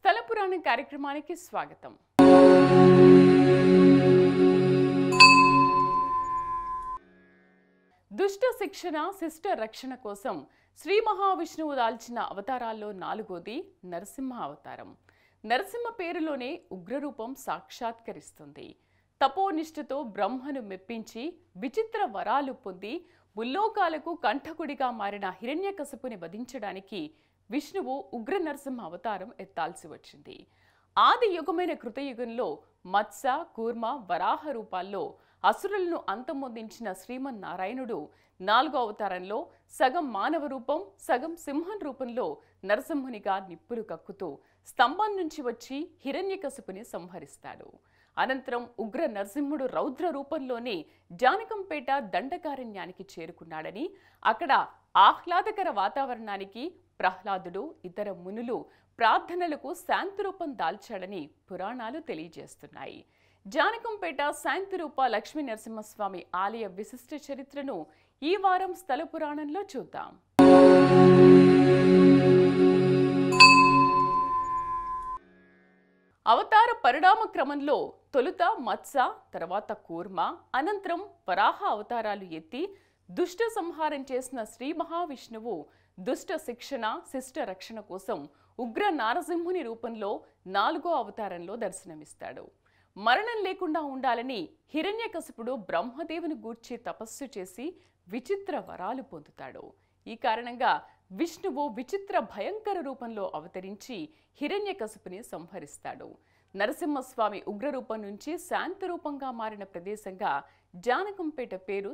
స్థల పురాణం కార్యక్రమానికి స్వాగతం. దుష్ట శిక్షణ శిష్ట రక్షణ కోసం శ్రీ మహావిష్ణువు దాల్చిన అవతారాల్లో 4వది నరసింహ అవతారం. నరసింహ పేరులోనే ఉగ్రరూపం సాక్షాత్కరిస్తుంది. తపోనిష్ఠతో బ్రహ్మను మెప్పించి విచిత్ర వరాలు పొంది ముల్లోకాలకు కంఠకుడిగా మారిన హిరణ్యకశిపుని వధించడానికి విష్ణువు ఉగ్ర నరసింహ అవతారం ఎత్తాల్సి వచ్చింది. ఆది యుగమైన కృతయుగంలో మత్స్య కూర్మ వరాహ రూపాల్లో అసురులను అంతమొందించిన శ్రీమన్నారాయణుడు 4వ అవతారంలో సగం మానవ రూపం సగం సింహం రూపంలో నరసింహునిగా నిప్పులు కక్కుతూ స్తంభం నుంచి వచ్చి హిరణ్యకశిపుని సంహరిస్తాడు. అనంతరం ఉగ్ర నరసింహుడు రౌద్ర రూపంలోనే జానకంపేట దండకారణ్యానికి చేరుకున్నాడని, అక్కడ ఆహ్లాదకర వాతావరణానికి ప్రహ్లాదుడు ఇతర మునులు ప్రార్థనలకు శాంతిరూపం దాల్చాడని పురాణాలు తెలియజేస్తున్నాయి. జానకంపేట శాంతిరూప లక్ష్మీ నరసింహస్వామి ఆలయ విశిష్ట చరిత్రను ఈ వారం స్థల పురాణంలో చూద్దాం. అవతార పరిణామ క్రమంలో తొలుత మత్స్య, తర్వాత కూర్మ, అనంతరం వరాహ అవతారాలు ఎత్తి దుష్ట సంహారం చేసిన శ్రీ మహావిష్ణువు దుష్ట శిక్షణ శిష్ట రక్షణ కోసం ఉగ్ర నారసింహుని రూపంలో 4వ అవతారంలో దర్శనమిస్తాడు. మరణం లేకుండా ఉండాలని హిరణ్యకశిపుడు బ్రహ్మదేవుని గూర్చి తపస్సు చేసి విచిత్ర వరాలు పొందుతాడు. ఈ కారణంగా విష్ణువు విచిత్ర భయంకర రూపంలో అవతరించి హిరణ్యకశిపుని సంహరిస్తాడు. నరసింహస్వామి ఉగ్రరూపం నుంచి శాంతి రూపంగా మారిన ప్రదేశంగా జానకంపేట పేరు.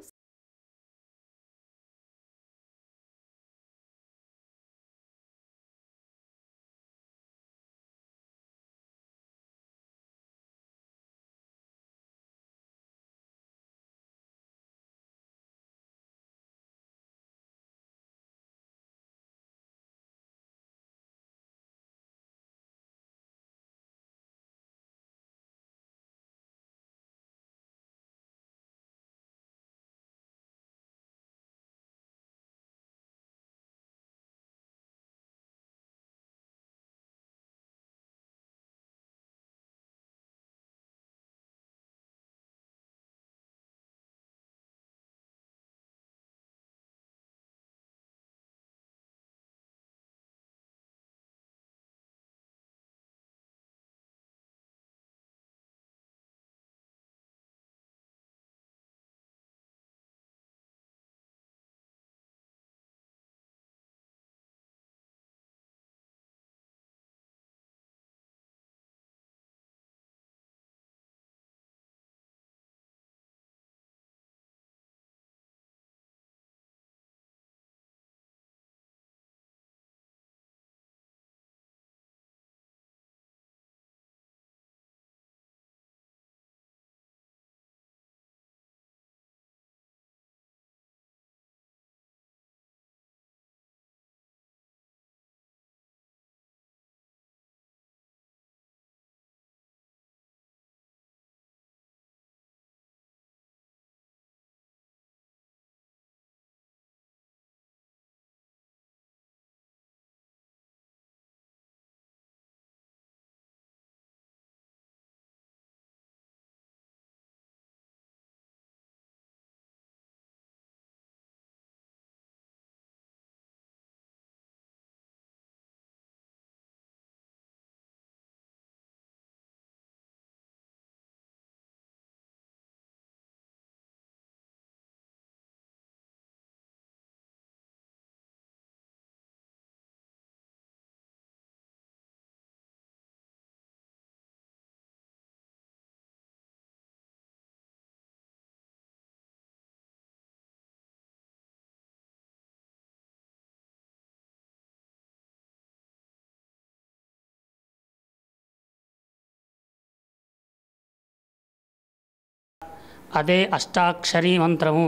అదే అష్టాక్షరీ మంత్రము.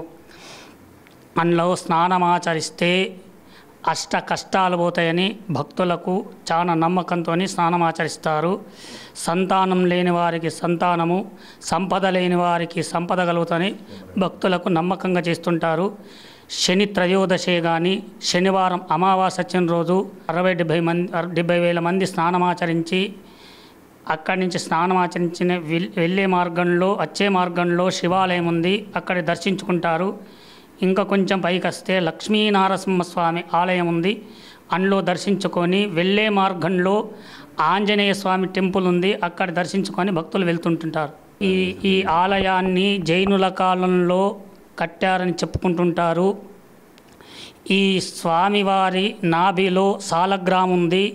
అందులో స్నానమాచరిస్తే అష్ట కష్టాలు పోతాయని భక్తులకు చాలా నమ్మకంతో స్నానమాచరిస్తారు. సంతానం లేని వారికి సంతానము, సంపద లేని వారికి సంపద కలుగుతాయని భక్తులకు నమ్మకంగా చేస్తుంటారు. శని త్రయోదశే కానీ శనివారం అమావాస్య వచ్చిన రోజు 70,000 మంది స్నానమాచరించి అక్కడి నుంచి స్నానమాచరించిన వెళ్ళే మార్గంలో వచ్చే మార్గంలో శివాలయం ఉంది, అక్కడ దర్శించుకుంటారు. ఇంకా కొంచెం పైకి వస్తే లక్ష్మీనారసింహస్వామి ఆలయం ఉంది, అందులో దర్శించుకొని వెళ్ళే మార్గంలో ఆంజనేయ స్వామి టెంపుల్ ఉంది, అక్కడ దర్శించుకొని భక్తులు వెళ్తుంటుంటారు. ఈ ఆలయాన్ని జైనుల కాలంలో కట్టారని చెప్పుకుంటుంటారు. ఈ స్వామివారి నాభిలో సాలగ్రామం ఉంది.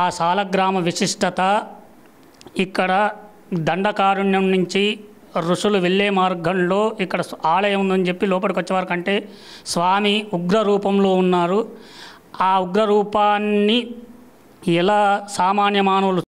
ఆ సాలగ్రామ విశిష్టత ఇక్కడ దండకారుణ్యం నుంచి ఋషులు వెళ్ళే మార్గంలో ఇక్కడ ఆలయం ఉందని చెప్పి లోపలికి వచ్చేవారు అంటే స్వామి ఉగ్ర రూపంలో ఉన్నారు. ఆ ఉగ్ర రూపాన్ని ఎలా సామాన్య మానవులు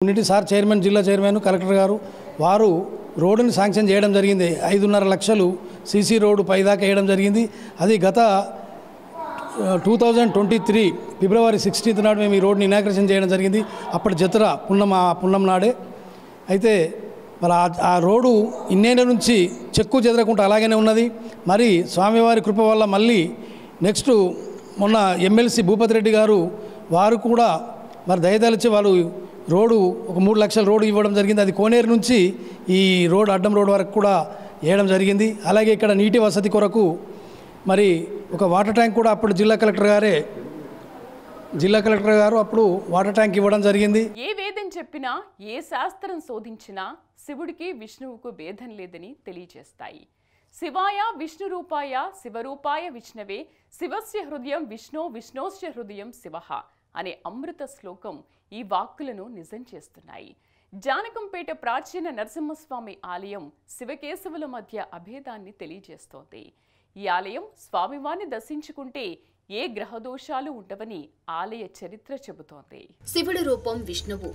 మున్నిటి సార్ చైర్మన్, జిల్లా చైర్మన్, కలెక్టర్ గారు వారు రోడ్డుని శాంక్షన్ చేయడం జరిగింది. 5.5 లక్షలు సీసీ రోడ్డు పైదాకా వేయడం జరిగింది. అది గత 2023 ఫిబ్రవరి 16 నాడు మేము ఈ రోడ్ని ఇనాగ్రేషన్ చేయడం జరిగింది. అప్పటి జతర పున్నం నాడే. అయితే మరి ఆ రోడ్డు ఇన్నేళ్ళ నుంచి చెక్కు చెదరకుండా అలాగనే ఉన్నది. మరి స్వామివారి కృప వల్ల మళ్ళీ నెక్స్ట్ మొన్న ఎమ్మెల్సీ భూపతి రెడ్డి గారు వారు కూడా మరి దయదలిచి వాళ్ళు రోడ్డు ఒక 3 లక్షల రోడ్డు ఇవ్వడం జరిగింది. అది కోనేరు నుంచి ఈ రోడ్ అడ్డం రోడ్ వరకు కూడా వేయడం జరిగింది. అలాగే ఇక్కడ నీటి వసతి కొరకు మరి ఒక వాటర్ ట్యాంక్ కూడా అప్పుడు జిల్లా కలెక్టర్ గారు అప్పుడు వాటర్ ట్యాంక్ ఇవ్వడం జరిగింది. ఏ వేదం చెప్పినా ఏ శాస్త్రం శోధించినా శివుడికి విష్ణువుకు భేదం లేదని తెలియజేస్తాయి. శివాయ విష్ణు రూపాయ శివరూపాయ విష్ణవే శివస్య హృదయం విష్ణో విష్ణోశ్చ హృదయం శివః అనే అమృత శ్లోకం ఈ వాక్కులను నిజం చేస్తున్నాయి. జానకంపేట ప్రాచీన నరసింహస్వామి ఆలయం శివకేశవుల మధ్య అభేదాన్ని తెలియజేస్తోంది. ఈ ఆలయం స్వామివారిని దర్శించుకుంటే ఏ గ్రహదోషాలు ఉండవని ఆలయ చరిత్ర చెబుతోంది. శివుడి రూపం విష్ణువు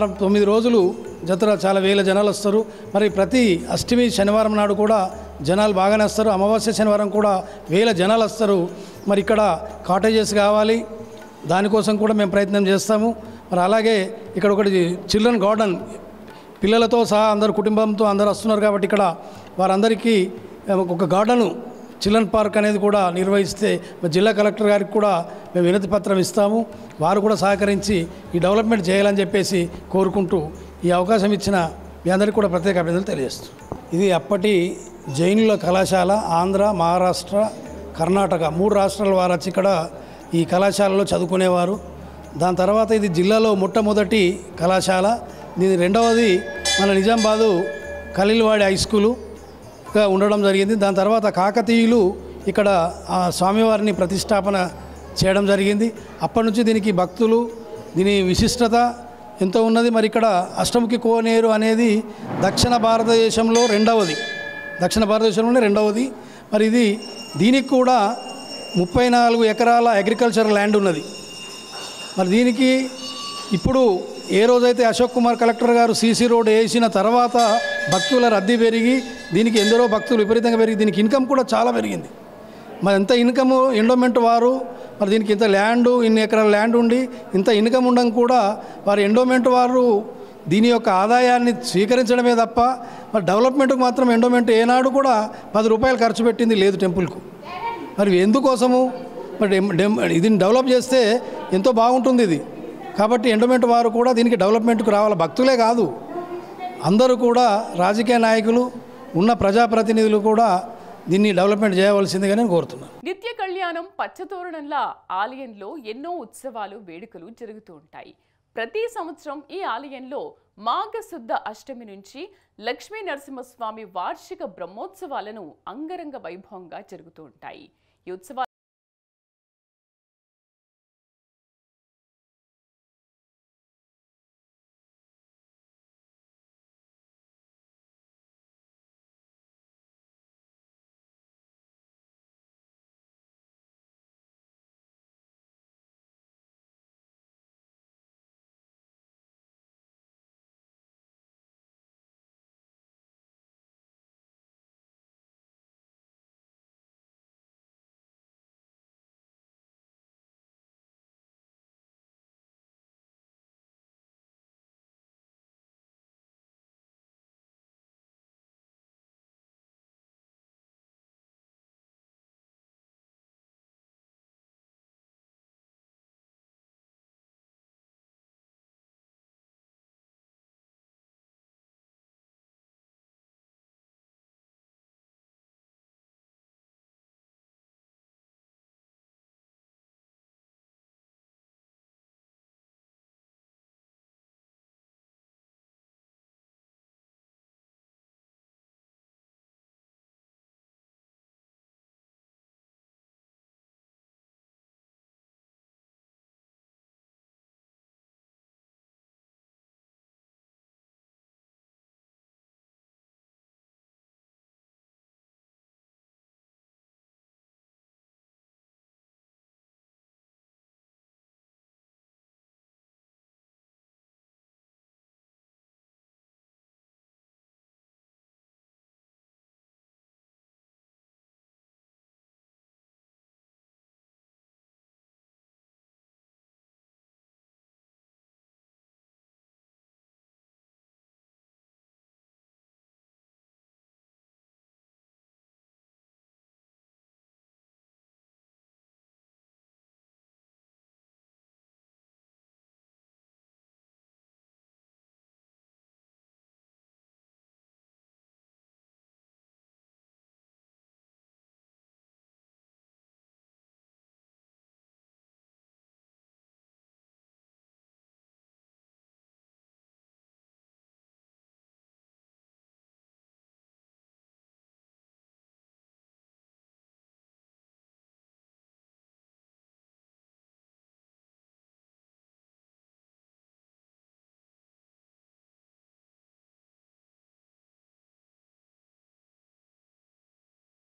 9 రోజులు జాతర చాలా వేల జనాలు వస్తారు. మరి ప్రతి అష్టమి శనివారం నాడు కూడా జనాలు బాగానే వస్తారు. అమావాస్య శనివారం కూడా వేల జనాలు వస్తారు. మరి ఇక్కడ కాటేజెస్ కావాలి, దానికోసం కూడా మేము ప్రయత్నం చేస్తాము. మరి అలాగే ఇక్కడ ఒకటి చిల్డ్రన్ గార్డెన్, పిల్లలతో సహా అందరు కుటుంబంతో అందరు వస్తున్నారు కాబట్టి ఇక్కడ వారందరికీ ఒక గార్డెను చిల్డ్రన్ పార్క్ అనేది కూడా నిర్వహిస్తే జిల్లా కలెక్టర్ గారికి కూడా మేము వినతి పత్రం ఇస్తాము. వారు కూడా సహకరించి ఈ డెవలప్మెంట్ చేయాలని చెప్పేసి కోరుకుంటూ ఈ అవకాశం ఇచ్చిన మీ అందరికీ కూడా ప్రత్యేక అభినందనలు తెలియజేస్తాం. ఇది అప్పటి జైనుల కళాశాల. ఆంధ్ర, మహారాష్ట్ర, కర్ణాటక 3 రాష్ట్రాల వారు వచ్చి ఇక్కడ ఈ కళాశాలలో చదువుకునేవారు. దాని తర్వాత ఇది జిల్లాలో మొట్టమొదటి కళాశాల. దీని రెండవది మన నిజామాబాదు ఖలీల్వాడి హై స్కూలుగా ఉండడం జరిగింది. దాని తర్వాత కాకతీయులు ఇక్కడ ఆ స్వామివారిని ప్రతిష్టాపన చేయడం జరిగింది. అప్పటి నుంచి దీనికి భక్తులు, దీని విశిష్టత ఎంతో ఉన్నది. మరి ఇక్కడ అష్టముఖి కోనేరు అనేది దక్షిణ భారతదేశంలోనే రెండవది. మరి దీనికి కూడా 34 ఎకరాల అగ్రికల్చర్ ల్యాండ్ ఉన్నది. మరి దీనికి ఇప్పుడు ఏ రోజైతే అశోక్ కుమార్ కలెక్టర్ గారు సీసీ రోడ్ వేసిన తర్వాత భక్తుల రద్దీ పెరిగి దీనికి ఎందరో భక్తులు విపరీతంగా పెరిగి దీనికి ఇన్కమ్ కూడా చాలా పెరిగింది. మరి ఎంత ఇన్కమ్ ఎండోమెంట్ వారు మరి దీనికి ఇంత ల్యాండు, ఇన్ని ఎకరాల ల్యాండ్ ఉండి ఇంత ఇన్కమ్ ఉండడం కూడా వారు ఎండోమెంట్ వారు దీని యొక్క ఆదాయాన్ని స్వీకరించడమే తప్ప మరి డెవలప్మెంట్కు మాత్రం ఎండోమెంట్ ఏనాడు కూడా 10 రూపాయలు ఖర్చు పెట్టింది లేదు టెంపుల్కు. మరి ఎందుకోసము? మరి దీన్ని డెవలప్ చేస్తే ఎంతో బాగుంటుంది ఇది. కాబట్టి ఎండోమెంట్ వారు కూడా దీనికి డెవలప్మెంట్కు రావాలి. భక్తులే కాదు, అందరూ కూడా రాజకీయ నాయకులు, ఉన్న ప్రజాప్రతినిధులు కూడా దీన్ని డెవలప్మెంట్ చేయవలసిందిగా నేను కోరుతున్నాను. నిత్య కళ్యాణం పచ్చతోరణంలా ఆలయంలో ఎన్నో ఉత్సవాలు, వేడుకలు జరుగుతూ ఉంటాయి. ప్రతి సంవత్సరం ఈ ఆలయంలో మాఘశుద్ధ అష్టమి నుంచి లక్ష్మీ నరసింహస్వామి వార్షిక బ్రహ్మోత్సవాలను అంగరంగ వైభవంగా జరుగుతూ ఉంటాయి. ఈ ఉత్సవాలు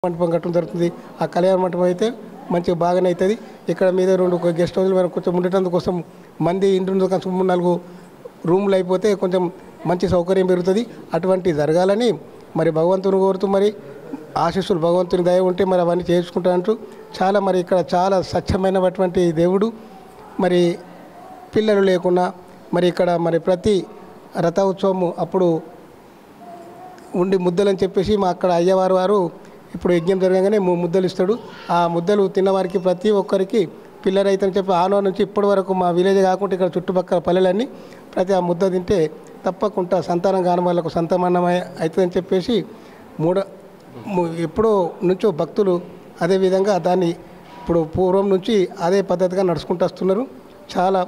మంటపం కట్టడం జరుగుతుంది. ఆ కళ్యాణ మంటపం అయితే మంచిగా బాగానే అవుతుంది. ఇక్కడ మీద 2 గెస్ట్ హౌస్లు కొంచెం ఉండటం కోసం మంది ఇంటి 3-4 రూమ్లు అయిపోతే కొంచెం మంచి సౌకర్యం పెరుగుతుంది. అటువంటి జరగాలని మరి భగవంతుని కోరుతూ మరి ఆశీస్సులు భగవంతుని దయ ఉంటే మరి అవన్నీ చేసుకుంటా అంటూ చాలా మరి ఇక్కడ చాలా స్వచ్ఛమైనటువంటి దేవుడు. మరి పిల్లలు లేకున్నా మరి ఇక్కడ మరి ప్రతి రథోత్సవము అప్పుడు ఉండి ముద్దలని చెప్పేసి మా అక్కడ అయ్యవారు వారు ఇప్పుడు యజ్ఞం జరగగానే ముద్దలు ఇస్తాడు. ఆ ముద్దలు తిన్నవారికి ప్రతి ఒక్కరికి పిల్లరైతని చెప్పి ఆనో నుంచి ఇప్పటి వరకు మా విలేజ్ కాకుండా ఇక్కడ చుట్టుపక్కల పల్లెలన్నీ ప్రతి ఆ ముద్ద తింటే తప్పకుండా సంతానం కాని వాళ్ళకు సంతానం అవుతుందని చెప్పేసి ఎప్పుడో నుంచో భక్తులు అదేవిధంగా దాన్ని ఇప్పుడు పూర్వం నుంచి అదే పద్ధతిగా నడుచుకుంటూ వస్తున్నారు. చాలా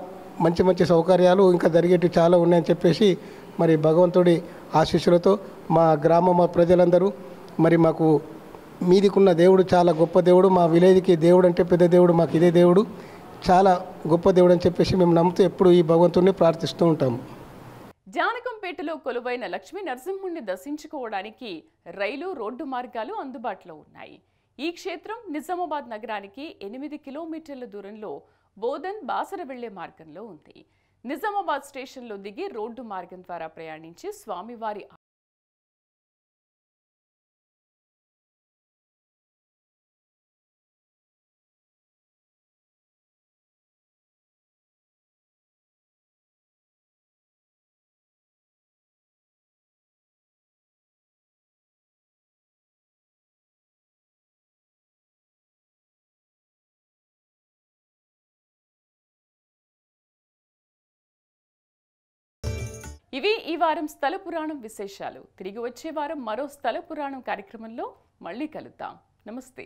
మంచి మంచి సౌకర్యాలు ఇంకా జరిగేటివి చాలా ఉన్నాయని చెప్పేసి మరి భగవంతుడి ఆశీస్సులతో మా గ్రామ ప్రజలందరూ మరి మాకు మీదికున్న దేవుడు చాలా గొప్ప దేవుడు. మా విలేజ్కి దేవుడు అంటే పెద్ద దేవుడు, మాకు ఇదే దేవుడు చాలా గొప్ప దేవుడు అని చెప్పేసి మేము నమ్ముతూ ఎప్పుడు ఈ భగవంతుడిని ప్రార్థిస్తూ ఉంటాము. జానకంపేటలో కొలువైన లక్ష్మీ నరసింహుణ్ణి దర్శించుకోవడానికి రైలు రోడ్డు మార్గాలు అందుబాటులో ఉన్నాయి. ఈ క్షేత్రం నిజామాబాద్ నగరానికి 8 కిలోమీటర్ల దూరంలో బోధన్ బాసర వెళ్లే మార్గంలో ఉంది. నిజామాబాద్ స్టేషన్లో దిగి రోడ్డు మార్గం ద్వారా ప్రయాణించి స్వామివారి ఇవి ఈ వారం స్థల పురాణం విశేషాలు. తిరిగి వచ్చే వారం మరో స్థల పురాణం కార్యక్రమంలో మళ్ళీ కలుద్దాం. నమస్తే.